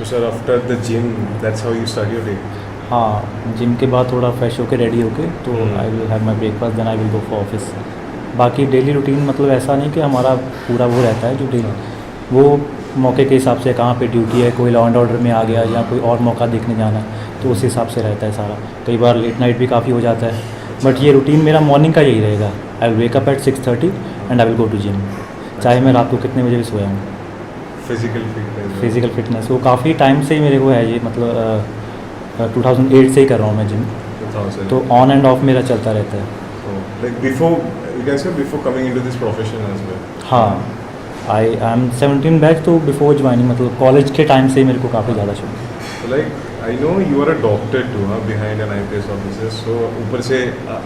sir, after the gym, that's how you start your day? हाँ, gym के बाद थोड़ा फ्रेश होके रेडी होके तो I will have my breakfast, then I will go for office. बाकी डेली रूटीन मतलब ऐसा नहीं कि हमारा पूरा वो रहता है जो डेली वो मौके के हिसाब से कहाँ पे ड्यूटी है, कोई लॉ एंड ऑर्डर में आ गया या कोई और मौका देखने जाना है तो उस हिसाब से रहता है सारा। कई बार लेट नाइट भी काफ़ी हो जाता है, बट ये रूटीन मेरा मॉर्निंग का यही रहेगा। I will wake up at 6:30 and I will go to gym, चाहे मैं रात को कितने बजे भी सोया हूँ। फिज़िकल फिटनेस वो काफ़ी टाइम से ही मेरे को है ये, मतलब 2008 से ही कर रहा हूँ मैं जिम, तो ऑन एंड ऑफ मेरा चलता रहता है। Like before, you can say before coming into this profession as well. हाँ, आई एम 17 बैच, तो बिफोर ज्वाइनिंग मतलब कॉलेज के टाइम से ही मेरे को काफ़ी ज़्यादा शौक है। Like I know you are a doctor too, behind an IPS officer. So ऊपर से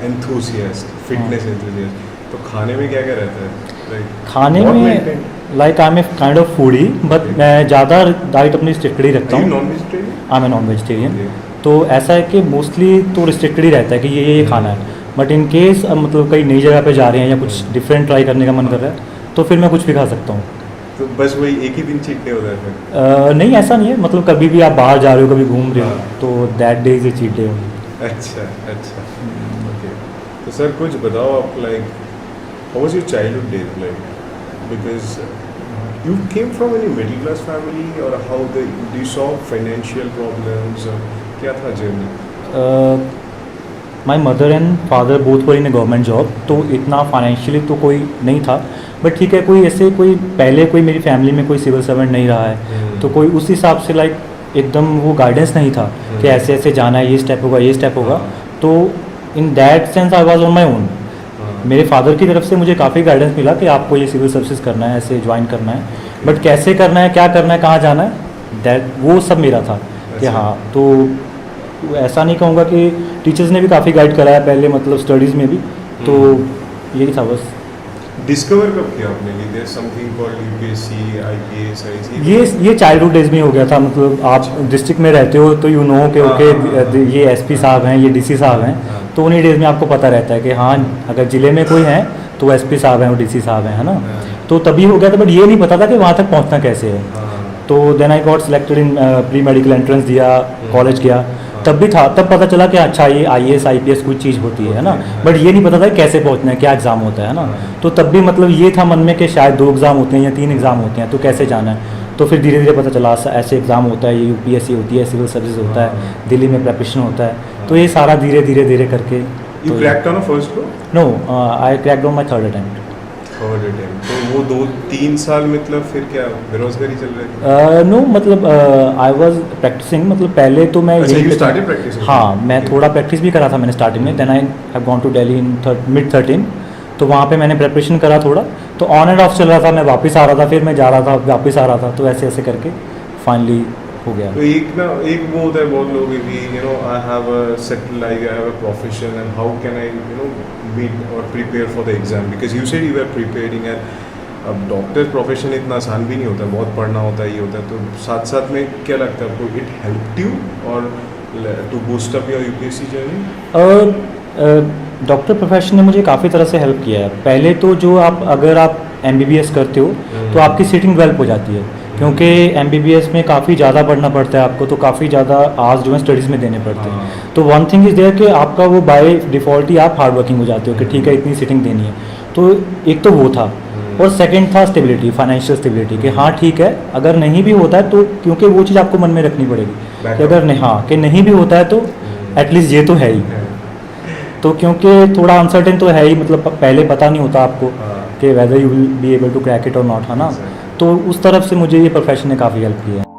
enthusiast, fitness enthusiast. तो खाने में क्या क्या रहता है? Like खाने में like I am a kind of foodie, but मैं ज़्यादा डाइट अपनी रिस्ट्रिक्टेड ही रखता हूँ। Non vegetarian? I am non vegetarian, तो ऐसा है कि मोस्टली तो रिस्ट्रिक्टेड ही रहता है कि ये खाना है, बट इन केस मतलब कहीं नई जगह पे जा रहे हैं या कुछ डिफरेंट ट्राई करने का मन कर रहा है तो फिर मैं कुछ भी खा सकता हूँ। तो बस वही एक ही दिन चीट डे होता है फिर? नहीं, ऐसा नहीं है, मतलब कभी भी आप बाहर जा रहे हो, कभी घूम रहे हो तो that day is a cheat day. अच्छा अच्छा, ओके। तो सर कुछ बताओ आप, like how was your childhood days like, because you came from any middle class family or how do you solve financial problems, क्या था journey? My mother and father both were in A government job, तो इतना financially तो कोई नहीं था, but ठीक है, कोई ऐसे कोई पहले कोई मेरी फैमिली में कोई सिविल सर्वेंट नहीं रहा है तो कोई उस हिसाब से लाइक एकदम वो गाइडेंस नहीं था कि ऐसे ऐसे जाना है, ये स्टेप होगा ये स्टेप होगा। तो in that sense I was on my own. मेरे फादर की तरफ से मुझे काफ़ी गाइडेंस मिला कि आपको ये सिविल सर्विसेज करना है, ऐसे ज्वाइन करना है, बट कैसे करना है, क्या करना है, कहाँ जाना है, दैट वो सब मेरा था कि हाँ। तो ऐसा नहीं कहूँगा कि टीचर्स ने भी काफ़ी गाइड कराया पहले, मतलब स्टडीज़ में भी, तो यही था बस। डिस्कवर कब किया आपने कि there something called UPSC, IPS, IC? ये चाइल्डहुड डेज में हो गया था, मतलब आप डिस्ट्रिक्ट में रहते हो तो यू नो कि ओके ये एसपी साहब हैं, ये डीसी साहब हैं, तो उन्हीं डेज में आपको पता रहता है कि हाँ अगर ज़िले में कोई है तो एसपी साहब हैं और डीसी साहब हैं, है ना। तो तभी हो गया था, बट ये नहीं पता था कि वहाँ तक पहुँचना कैसे है। तो then I got selected in pre medical entrance दिया, कॉलेज गया, तब भी था, तब पता चला कि अच्छा ये आईएएस आईपीएस कोई चीज़ होती है ना, बट ये नहीं पता था कैसे पहुंचना है, क्या एग्ज़ाम होता है ना। तो तब भी मतलब ये था मन में कि शायद 2 एग्ज़ाम होते हैं या 3 एग्ज़ाम होते हैं, तो कैसे जाना है। तो फिर धीरे धीरे पता चला ऐसे एग्ज़ाम होता है, ये यूपीएससी होती है, सिविल सर्विस होता है, दिल्ली में प्रिपरेशन होता है, तो ये सारा धीरे धीरे धीरे करके। You cracked on a first go? No, I cracked on my third attempt. Third attempt. तो वो 2-3 साल मतलब फिर क्या बेरोजगारी चल रही थी? नो, मतलब आई वॉज प्रैक्टिसिंग, मतलब पहले तो मैं अच्छा, you started practicing? हाँ, मैं थोड़ा प्रैक्टिस भी करा था मैंने स्टार्टिंग में। Then I have gone to Delhi in mid-13, तो वहाँ पे मैंने प्रिपरेशन करा थोड़ा, तो ऑन एंड ऑफ चल रहा था, मैं वापस आ रहा था, फिर मैं जा रहा था, वापस आ रहा था, तो ऐसे ऐसे करके फाइनली हो गया। तो एक वो होता है बहुत लोगों की, I have a settle life, I have a profession, and how can I meet और prepare for the exam, because you said you were preparing. And अब डॉक्टर प्रोफेशन इतना आसान भी नहीं होता, बहुत पढ़ना होता है, ये होता है। तो साथ साथ में क्या लगता है आपको, इट हेल्प्ड यू और to boost up your UPSC journey? Doctor profession ने मुझे काफ़ी तरह से हेल्प किया है। पहले तो जो अगर आप एमबीबीएस करते हो तो आपकी सीटिंग डेवलप हो जाती है, क्योंकि एमबीबीएस में काफ़ी ज़्यादा पढ़ना पड़ता है आपको, तो काफ़ी ज़्यादा आवर्स जो है स्टडीज़ में देने पड़ते हैं। तो वन थिंग इज़ देयर कि आपका वो बाय डिफ़ॉल्ट ही आप हार्ड वर्किंग हो जाते हो कि ठीक है इतनी सीटिंग देनी है। तो एक तो वो था, और सेकंड था स्टेबिलिटी, फाइनेंशियल स्टेबिलिटी, कि हाँ ठीक है अगर नहीं भी होता है तो, क्योंकि वो चीज़ आपको मन में रखनी पड़ेगी कि अगर नहीं, हाँ कि नहीं भी होता है तो एटलीस्ट ये तो है ही। तो क्योंकि थोड़ा अनसर्टेन तो है ही, मतलब पहले पता नहीं होता आपको कि whether you will be able to crack it or not, है ना। तो उस तरफ से मुझे ये प्रोफेशन ने काफ़ी हेल्प किया है।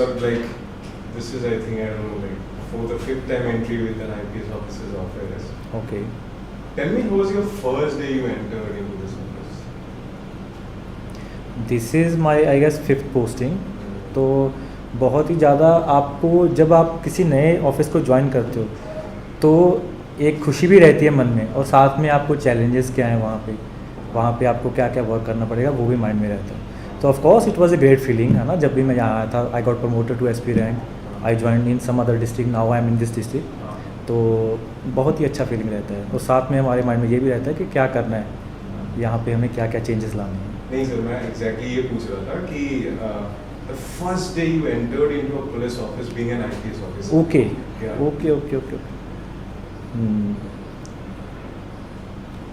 or like this is, I think, I don't know, like for the 5th time entry with an IPS officer's office. Okay Tell me, how was your first day you entered into this office? This is my I guess 5th posting. तो बहुत ही ज़्यादा आपको जब आप किसी नए office को join करते हो तो एक खुशी भी रहती है मन में, और साथ में आपको चैलेंजेस क्या हैं वहाँ पे आपको क्या क्या वर्क करना पड़ेगा वो भी माइंड में रहता है। तो of course it was a great feeling, है ना। जब भी मैं यहाँ आया था, I got promoted to SP rank, I join in some other district, now I am in this district. तो बहुत ही अच्छा फीलिंग रहता है, और साथ में हमारे माइंड में ये भी रहता है कि क्या करना है यहाँ पे, हमें क्या क्या चेंजेस लाने हैं। नहीं सर, मैं एग्जैक्टली ये पूछ रहा था कि the first day you entered into a police office being an IPS officer. Okay Yeah. Okay okay okay.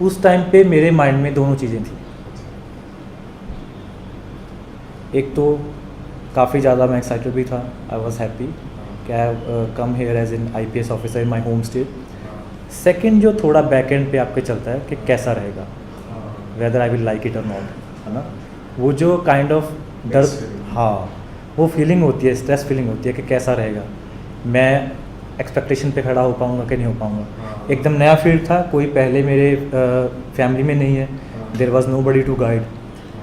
उस टाइम पे मेरे माइंड में दोनों चीज़ें थी। एक तो काफ़ी ज़्यादा मैं एक्साइटेड भी था, आई वॉज हैप्पी कि I came here as an IPS officer in my home state. Second जो थोड़ा बैक एंड पे आपके चलता है कि कैसा रहेगा, weather I will like it or not, है ना। वो जो काइंड ऑफ डर, Mixed feeling. हाँ, वो फीलिंग होती है, स्ट्रेस फीलिंग होती है कि कैसा रहेगा, मैं एक्सपेक्टेशन पे खड़ा हो पाऊँगा कि नहीं हो पाऊँगा। एकदम नया फील्ड था, कोई पहले मेरे फैमिली में नहीं है, there was nobody to guide,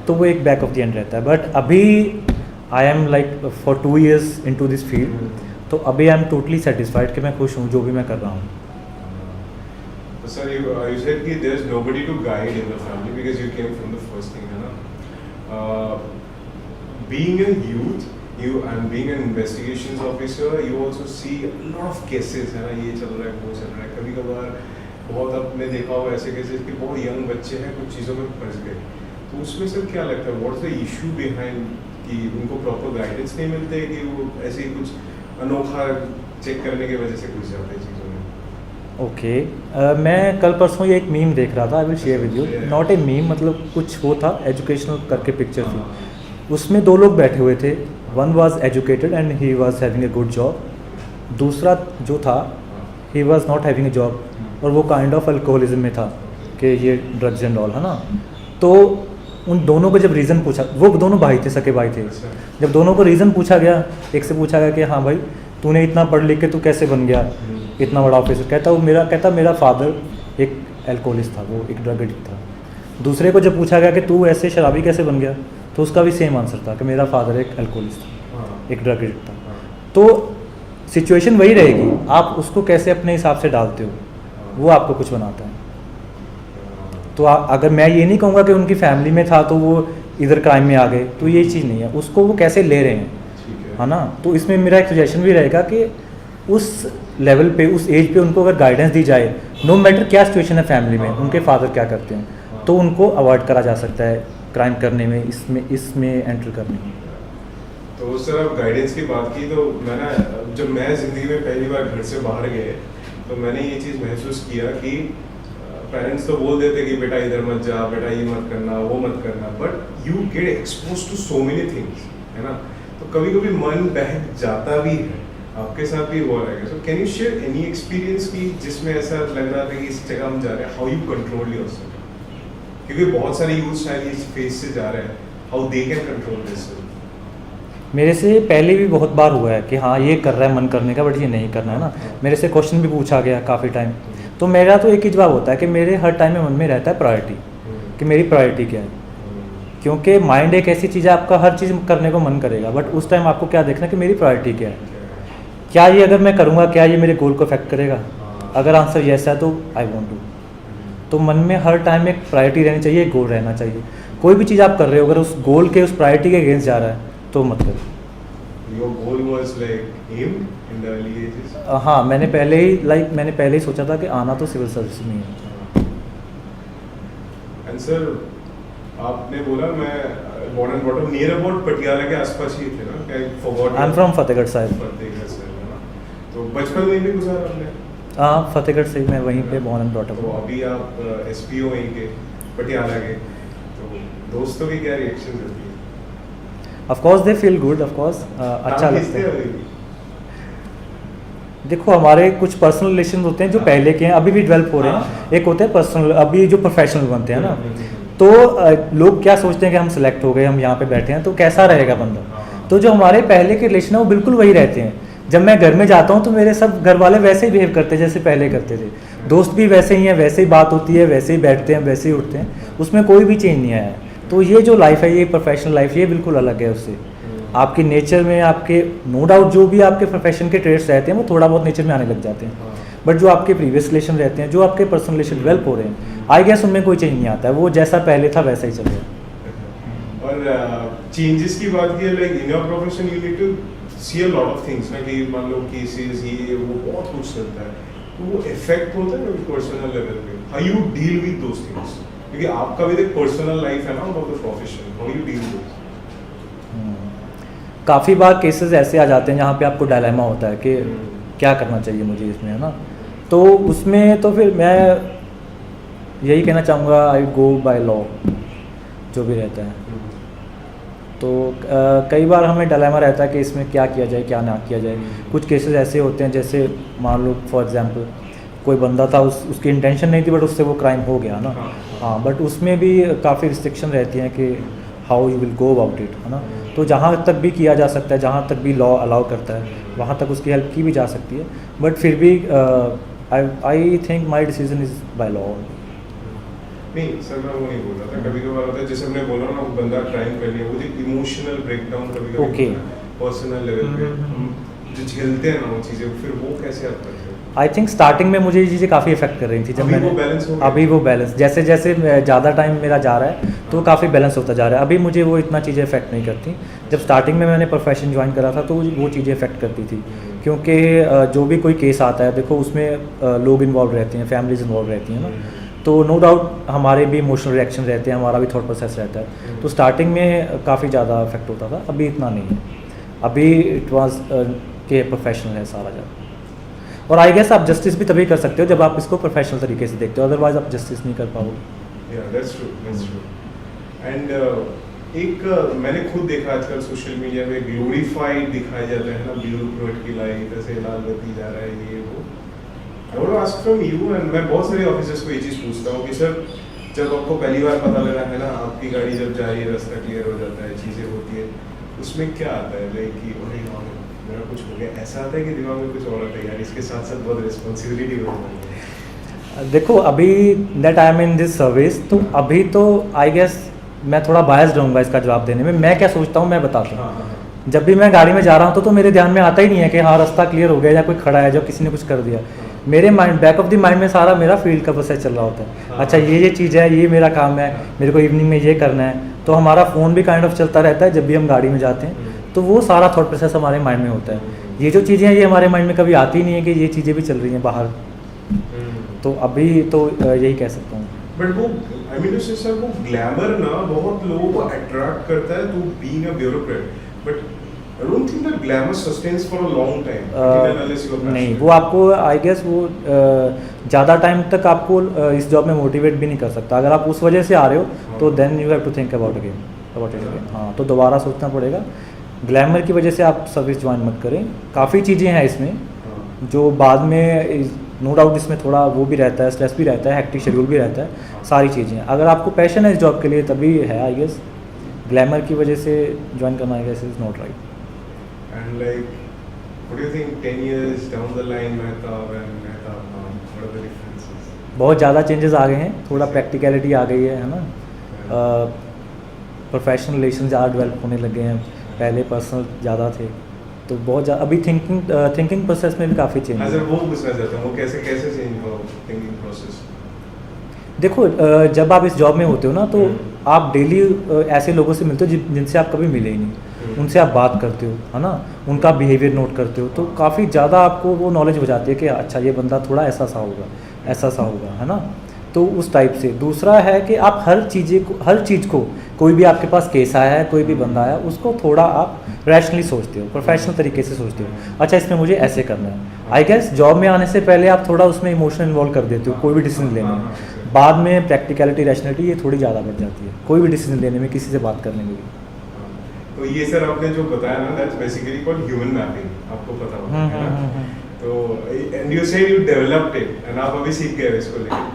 तो वो एक बैक ऑफ द एंड रहता है। बट अभी I am like for 2 years into this field, तो अभी आई एम टोटली सेटिस्फाइड कि मैं खुश हूँ जो भी मैं कर रहा हूँ। So, sir, you said that there's nobody to guide in the family because you came from the first thing, है ना। Being a youth, and being an investigations officer, you also see a lot of cases, है ना, ये चल रहा है वो चल रहा है। कभी कभार बहुत आपने देखा होगा ऐसे केसेस कि बहुत यंग बच्चे हैं, कुछ चीज़ों में फंस गए, तो उसमें सर क्या लगता है, व्हाट्स द इशू बिहाइंड कि उनको प्रॉपर गाइडेंस नहीं मिलते, कि वो ऐसे ही कुछ अनोखा चेक करने की वजह से घुस जाते हैं चीज़ों में। ओके मैं कल परसों ये एक मीम देख रहा था, I will share with you, not a meme, मतलब कुछ वो था एजुकेशनल करके पिक्चर थी, उसमें 2 लोग बैठे हुए थे, one was educated and he was having a good job, दूसरा जो था he was not having a job, और वो काइंड ऑफ अल्कोहलिज्म में था कि ये ड्रग्स एंड ऑल, है ना। तो उन दोनों को जब रीज़न पूछा, वो दोनों भाई थे, सके भाई थे, जब दोनों को रीज़न पूछा गया, एक से पूछा गया कि हाँ भाई तूने इतना पढ़ लिख के तू कैसे बन गया इतना बड़ा ऑफिसर, कहता मेरा फादर एक अल्कोहलिस्ट था, वो एक ड्रग एडिक्ट था। दूसरे को जब पूछा गया कि तू ऐसे शराबी कैसे बन गया, तो उसका भी सेम आंसर था कि मेरा फादर एक अल्कोहलिस्ट था, एक ड्रग एडिक्ट था। तो सिचुएशन वही रहेगी, आप उसको कैसे अपने हिसाब से डालते हो, वो आपको कुछ बनाता है। तो अगर मैं ये नहीं कहूँगा कि उनकी फैमिली में था तो वो इधर क्राइम में आ गए, तो ये चीज़ नहीं है, उसको वो कैसे ले रहे हैं, है ना। तो इसमें मेरा एक सजेशन भी रहेगा कि उस लेवल पे, उस एज पे उनको अगर गाइडेंस दी जाए, नो मैटर क्या सिचुएशन है फैमिली में, उनके फादर क्या करते हैं, तो उनको अवॉइड करा जा सकता है क्राइम करने में, इसमें एंटर करने में। तो सर आप गाइडेंस की बात की, तो जब मैं ज़िंदगी में पहली बार घर से बाहर गए, तो मैंने ये चीज़ महसूस किया कि पेरेंट्स तो बोल देते कि बेटा इधर मत जा, बेटा ये मत करना, वो मत करना, but you get expose to so many things, है ना। तो कभी कभी मन बहक जाता भी है, आपके साथ भी हुआ रहेगा। So can you share any experience की जिसमें ऐसा लग रहा था कि इस जगह हम जा रहे हैं, हाउ यू कंट्रोल योरसेल्फ, क्योंकि बहुत सारे यूथ शायद इस फेज से जा रहे हैं, how they can control this. मेरे से पहले भी बहुत बार हुआ है कि हाँ ये कर रहा है मन करने का, बट ये नहीं करना, है ना। मेरे से क्वेश्चन भी पूछा गया काफ़ी टाइम, तो मेरा तो एक ही जवाब होता है कि मेरे हर टाइम में मन में रहता है प्रायोरिटी, कि मेरी प्रायोरिटी क्या है। क्योंकि माइंड एक ऐसी चीज़ है, आपका हर चीज़ करने को मन करेगा, बट उस टाइम आपको क्या देखना है कि मेरी प्रायोरिटी क्या है, क्या ये अगर मैं करूँगा क्या ये मेरे गोल को अफेक्ट करेगा। अगर आंसर येस है तो आई वॉन्ट टू। तो मन में हर टाइम एक प्रायोरिटी रहनी चाहिए, एक गोल रहना चाहिए। कोई भी चीज़ आप कर रहे हो, अगर उस गोल के, उस प्रायोरिटी के अगेंस्ट जा रहा है तो मत करो। Your goal was like aimed in the early ages? हाँ, मैंने पहले ही सोचा था कि आना तो सिविल सर्विस में है। And sir, आपने बोला मैं born and brought up near about Patiala के आसपास ही थे ना? I forgot. I'm from Fatehgarh Sahib. Fatehgarh Sahib, है ना? तो बचपन में भी गुजारा आपने? हाँ, फतेहगढ़ से मैं वहीं पे born and brought up। तो अभी आप SPO वहीं के पटियाला के, तो दोस्तों की क्या रिएक्शन होती है? Of course they feel good, of course अच्छा लगता है। देखो हमारे कुछ पर्सनल रिलेशन होते हैं जो पहले के हैं, अभी भी डेवलप हो रहे हैं। एक होते हैं पर्सनल, अभी जो प्रोफेशनल बनते हैं ना, तो लोग क्या सोचते हैं कि हम सिलेक्ट हो गए, हम यहाँ पे बैठे हैं, तो कैसा रहेगा बंदा। तो जो हमारे पहले के रिलेशन है वो बिल्कुल वही रहते हैं। जब मैं घर में जाता हूँ तो मेरे सब घर वाले वैसे ही बिहेव करते हैं जैसे पहले करते थे, दोस्त भी वैसे ही हैं, वैसे ही बात होती है, वैसे ही बैठते हैं, वैसे ही उठते हैं, उसमें कोई भी चेंज नहीं आया है। तो ये जो लाइफ है, ये प्रोफेशनल लाइफ, ये बिल्कुल अलग है उससे। आपके नेचर में आपके नो डाउट जो भी आपके प्रोफेशन के ट्रेड्स रहते हैं वो थोड़ा बहुत नेचर में आने लग जाते हैं, बट जो आपके प्रीवियस रिलेशन रहते हैं, जो आपके पर्सनल रिलेशन डेवलप हो रहे हैं, आई गेस उनमें कोई चेंज नहीं आता है, वो जैसा पहले था वैसा ही चल रहा है। और चेंजेस की बात की, like in your profession you need to see a lot of things ना, कि मान लो केसेस ये वो बहुत कुछ चलता है, तो वो इफेक्ट होता है ना पर्सनल लेवल पे, how you deal with those things, क्योंकि आपका भी एक पर्सनल लाइफ है ना about the profession, how you deal with. काफ़ी बार केसेस ऐसे आ जाते हैं जहाँ पे आपको डायलेमा होता है कि क्या करना चाहिए मुझे इसमें, है ना। तो उसमें तो फिर मैं यही कहना चाहूँगा, आई गो बाय लॉ, जो भी रहता है। तो कई बार हमें डायलेमा रहता है कि इसमें क्या किया जाए, क्या ना किया जाए। कुछ केसेस ऐसे होते हैं, जैसे मान लो फॉर एग्जांपल कोई बंदा था, उसकी इंटेंशन नहीं थी बट उससे वो क्राइम हो गया ना, हाँ, बट उसमें भी काफ़ी रिस्ट्रिक्शन रहती हैं कि how you will go about it, है ना। तो जहाँ तक भी किया जा सकता है, जहाँ तक भी लॉ अलाउ करता है, वहाँ तक उसकी हेल्प की भी जा सकती है, बट फिर भी I think my decision is by law. नहीं सर, मैं वो नहीं बोल रहा था, कभी कभार होता है जैसे हमने बोला ना, बंदा क्राइम कर लिया, वो जो इमोशनल ब्रेकडाउन कभी कभी पर्सनल लेवल पे हम जो झेलते हैं ना वो चीज़ें, फिर वो कैसे आप करते हैं? आई थिंक स्टार्टिंग में मुझे ये चीज़ें काफ़ी इफेक्ट कर रही थी। जब मैंने अभी वो बैलेंस जैसे जैसे ज़्यादा टाइम मेरा जा रहा है तो काफ़ी बैलेंस होता जा रहा है। अभी मुझे वो इतना चीज़ें इफेक्ट नहीं करती। जब स्टार्टिंग में मैंने प्रोफेशन ज्वाइन करा था तो वो चीज़ें इफेक्ट करती थी, क्योंकि जो भी कोई केस आता है, देखो उसमें लोग इन्वॉल्व रहते हैं, फैमिलीज इन्वॉल्व रहती हैं ना, तो नो डाउट हमारे भी इमोशनल रिएक्शन रहते हैं, हमारा भी थॉट प्रोसेस रहता है। तो स्टार्टिंग में काफ़ी ज़्यादा इफेक्ट होता था, अभी इतना नहीं है। अभी इट वाज के प्रोफेशनल है सारा ज़्यादा। और आई गेस आप जस्टिस भी तभी कर सकते हो जब आप इसको प्रोफेशनल तरीके से देखते हो, अदरवाइज आप जस्टिस नहीं कर पाओगे। या दैट्स ट्रू। एंड एक मैंने खुद देखा आजकल सोशल मीडिया पे ग्लोरीफाइड दिखाया जाता है ना, ब्यूरोक्रेट की लाइफ ऐसे लाल बत्ती जा रहा है, ये वो। I want to ask from you, and मैं बहुत सारे ऑफिसर्स को ये चीज़ पूछता हूँ कि सर, जब आपको पहली बार पता लगा है ना, आपकी गाड़ी जब जा रही है, रास्ता क्लियर हो जाता है, चीज़ें होती है, उसमें क्या आता है, लाइक कि अरे हाँ मेरा कुछ हो गया, ऐसा आता है कि दिमाग में कुछ और आता है, यार इसके साथ साथ बहुत रिस्पॉन्सिबिलिटी हो जाती है? देखो अभी that I am in this service, तो अभी तो आई गेस मैं थोड़ा बायस्ड रहूँगा इसका जवाब देने में। मैं क्या सोचता हूँ मैं बताता हूँ। जब भी मैं गाड़ी में जा रहा हूँ तो मेरे ध्यान में आता ही नहीं है कि हाँ रास्ता क्लियर हो गया या कोई खड़ा है, जो किसी ने कुछ कर दिया। मेरे mind, back of the mind में सारा मेरा फील्ड का प्रोसेस चल रहा होता है। अच्छा ये चीज़ है, ये मेरा काम है, मेरे को इवनिंग में ये करना है। तो हमारा फ़ोन भी काइंड ऑफ चलता रहता है जब भी हम गाड़ी में जाते हैं, तो वो सारा थॉट प्रोसेस हमारे माइंड में होता है। ये जो चीज़ें हैं ये हमारे माइंड में कभी आती नहीं है कि ये चीज़ें भी चल रही हैं बाहर। तो अभी तो यही कह सकता हूँ। बट वो I mean to say sir, वो ग्लैमर ना बहुत लोगों को अट्रैक्ट करता है to being a bureaucrat, but I don't think that glamour sustains for a long time. Unless you are passionate. नहीं, वो आपको आई गेस वो ज़्यादा टाइम तक आपको इस जॉब में मोटिवेट भी नहीं कर सकता। अगर आप उस वजह से आ रहे हो तो then you have to think about it again. हाँ, तो दोबारा सोचना पड़ेगा। ग्लैमर की वजह से आप सर्विस ज्वाइन मत करें। काफ़ी चीज़ें हैं इसमें जो बाद में, नो डाउट इसमें थोड़ा वो भी रहता है, स्ट्रेस भी रहता है, हेक्टिक शेड्यूल भी रहता है, सारी चीज़ें। अगर आपको पैशन है इस जॉब के लिए तभी है आई गेस। ग्लैमर की वजह से ज्वाइन करना I guess is not right. And like, what do you think 10 years down the line, Mehtab and Mehtab now, what are the differences? बहुत ज़्यादा चेंजेस आ गए हैं, थोड़ा प्रैक्टिकलिटी आ गई है ना। प्रोफेशनल रिलेशन ज़्यादा डेवलप होने लगे हैं, पहले पर्सनल ज़्यादा थे, तो बहुत ज़्यादा अभी थिंकिंग प्रोसेस में भी काफ़ी चेंज है। वो पूछना चाहता हूँ, वो कैसे चेंज हुआ थिंकिंग प्रोसेस? देखो जब आप इस जॉब में होते हो ना, तो आप डेली ऐसे लोगों से मिलते हो जिनसे आप कभी मिले ही नहीं, उनसे आप बात करते हो, है ना, उनका बिहेवियर नोट करते हो, तो काफ़ी ज़्यादा आपको वो नॉलेज हो जाती है कि अच्छा ये बंदा थोड़ा ऐसा सा होगा, है ना। तो उस टाइप से। दूसरा है कि आप हर चीज़ को कोई भी आपके पास केस आया है, कोई भी बंदा आया, उसको थोड़ा आप रैशनली सोचते हो, प्रोफेशनल तरीके से सोचते हो। अच्छा इसमें मुझे ऐसे करना है। आई गेस जॉब में आने से पहले आप थोड़ा उसमें इमोशन इन्वॉल्व कर देते हो कोई भी डिसीजन लेने में। बाद में प्रैक्टिकलिटी, रैशनलिटी ये थोड़ी ज़्यादा बढ़ जाती है कोई भी डिसीजन लेने में, किसी से बात करने में भी। तो ये सर आपने जो बताया ना, that's basically called human mapping, आपको पता होगा है ना। तो and you said you developed it, and आप अभी सीख गए इसको लेकर।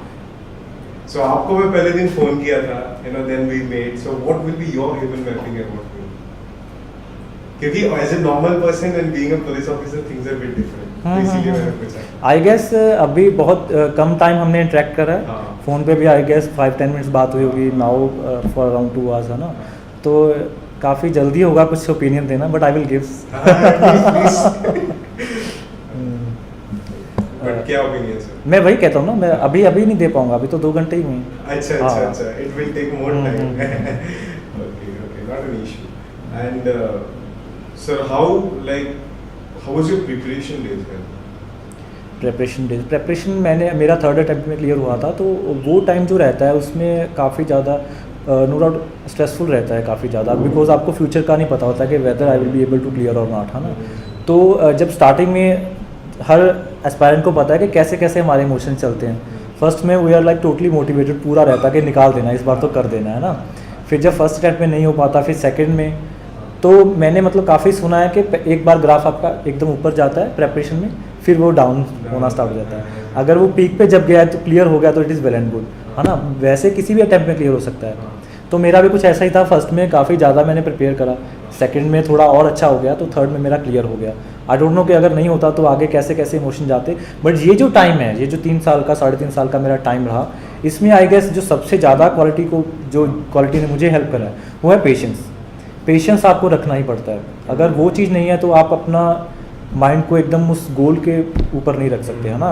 सो आपको मैं पहले दिन फोन किया था, you know, then we met. So what will be your human mapping about me? क्योंकि as a normal person and being a police officer things are bit different, इसीलिए मैंने पूछा। आई गेस अभी बहुत कम टाइम हमने interact करा है, हाँ। फ़ोन पे भी आई गेस 5-10 मिनट्स बात हुई होगी, नाउ फॉर अराउंड 2 आवर्स है ना, तो काफ़ी जल्दी होगा कुछ ओपिनियन देना, but I will give. But क्या ओपिनियन सर? मैं वही कहता हूँ ना, मैं अभी नहीं दे पाऊंगा, अभी तो 2 घंटे ही हुए हैं। अच्छा हाँ। अच्छा अच्छा, it will take more time. Okay okay, not an issue. And sir how was your preparation days then? Preparation मैंने मेरा 3rd अटेम्प्ट में क्लियर हुआ था, तो वो टाइम जो रहता है उसमें काफ़ी ज़्यादा नो डाउट स्ट्रेसफुल रहता है काफ़ी ज़्यादा, बिकॉज आपको फ्यूचर का नहीं पता होता कि whether I will be able to clear or not, है ना। तो जब स्टार्टिंग में हर एस्पायरेंट को पता है कि कैसे कैसे हमारे इमोशन चलते हैं। फर्स्ट में we are like totally motivated, पूरा रहता है कि निकाल देना, इस बार तो कर देना है ना। फिर जब फर्स्ट अटेम्प्ट में नहीं हो पाता, फिर सेकंड में, तो मैंने मतलब काफ़ी सुना है कि एक बार ग्राफ आपका एकदम ऊपर जाता है प्रेपरेशन में, फिर वो डाउन होना स्टार्ट हो जाता है। अगर वो पीक पे जब गया है तो क्लियर हो गया तो it is well and good, है ना। वैसे किसी भी अटेम्प्ट में क्लियर हो सकता है, तो मेरा भी कुछ ऐसा ही था। फर्स्ट में काफ़ी ज़्यादा मैंने प्रिपेयर करा, सेकंड में थोड़ा और अच्छा हो गया, तो थर्ड में मेरा क्लियर हो गया। आई डोंट नो कि अगर नहीं होता तो आगे कैसे कैसे इमोशन जाते, बट ये जो टाइम है, ये जो 3 साल का 3.5 साल का मेरा टाइम रहा, इसमें आई गेस जो सबसे ज़्यादा जो क्वालिटी ने मुझे हेल्प करा है वो है पेशेंस। पेशेंस आपको रखना ही पड़ता है, अगर वो चीज़ नहीं है तो आप अपना माइंड को एकदम उस गोल के ऊपर नहीं रख सकते, है ना।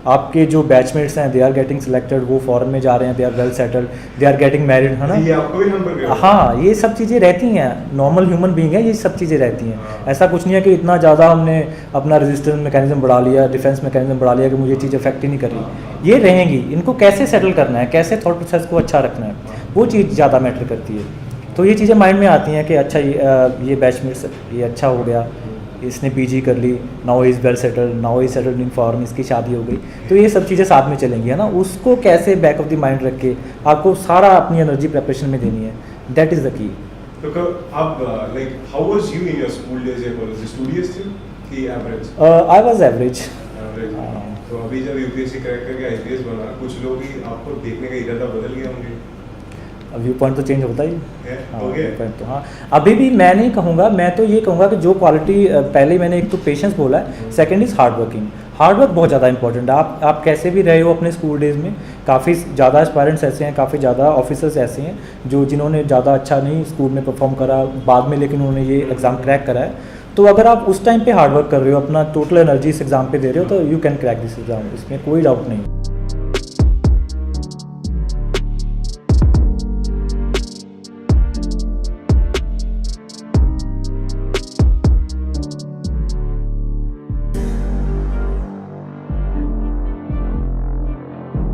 आपके जो बैचमेट्स हैं, दे आर गेटिंग सिलेक्टेड, वो फॉरेन में जा रहे हैं, they are well settled, they are getting married, है ना। ये आपको भी नंबर गया? हाँ, ये सब चीज़ें रहती हैं, नॉर्मल ह्यूमन बीइंग है, ये सब चीज़ें रहती हैं। ऐसा कुछ नहीं है कि इतना ज़्यादा हमने अपना रेजिस्टेंस मैकेनिज्म बढ़ा लिया, डिफेंस मैकेनिज्म बढ़ा लिया कि मुझे चीज़ अफेक्ट ही नहीं कर रही। ये रहेंगी, इनको कैसे सेटल करना है, कैसे थॉट प्रोसेस को अच्छा रखना है, वो चीज़ ज़्यादा मैटर करती है। तो ये चीज़ें माइंड में आती हैं कि अच्छा ये बैचमेट्स, ये अच्छा हो गया, इसने पीजी कर ली, now is well settled, now is settled in foreign, इसकी शादी हो गई, तो ये सब चीज़ें साथ में चलेंगी, है ना। उसको कैसे बैक ऑफ द माइंड रख के आपको सारा अपनी एनर्जी प्रिपरेशन में देनी है, दैट इज़ द की। तो अब like how was you in your school days या कॉलेज? स्टूडियस थे कि एवरेज? I was average. तो अभी जब यूपीएससी क्रैक करके आईपीएस बना, कुछ लोग ही आपको देखने का इरादा बदल गया होंगे। व्यू पॉइंट तो चेंज होता ही हो गया पॉइंट तो। हाँ, अभी भी मैं नहीं कहूँगा, मैं तो ये कहूँगा कि जो क्वालिटी पहले मैंने एक तो पेशेंस बोला है, second is hard working. Hard work बहुत ज़्यादा इंपॉर्टेंट है। आप कैसे भी रहे हो अपने स्कूल डेज़ में, काफ़ी ज़्यादा एस्पायरेंट्स ऐसे हैं, काफ़ी ज़्यादा ऑफिसर्स ऐसे हैं जिन्होंने ज़्यादा अच्छा नहीं स्कूल में परफॉर्म करा बाद में, लेकिन उन्होंने ये एग्ज़ाम क्रैक करा है। तो अगर आप उस टाइम पे हार्ड वर्क कर रहे हो, अपना टोटल एनर्जी इस एग्ज़ाम पे दे रहे हो, तो you can crack this exam, इसमें कोई डाउट नहीं।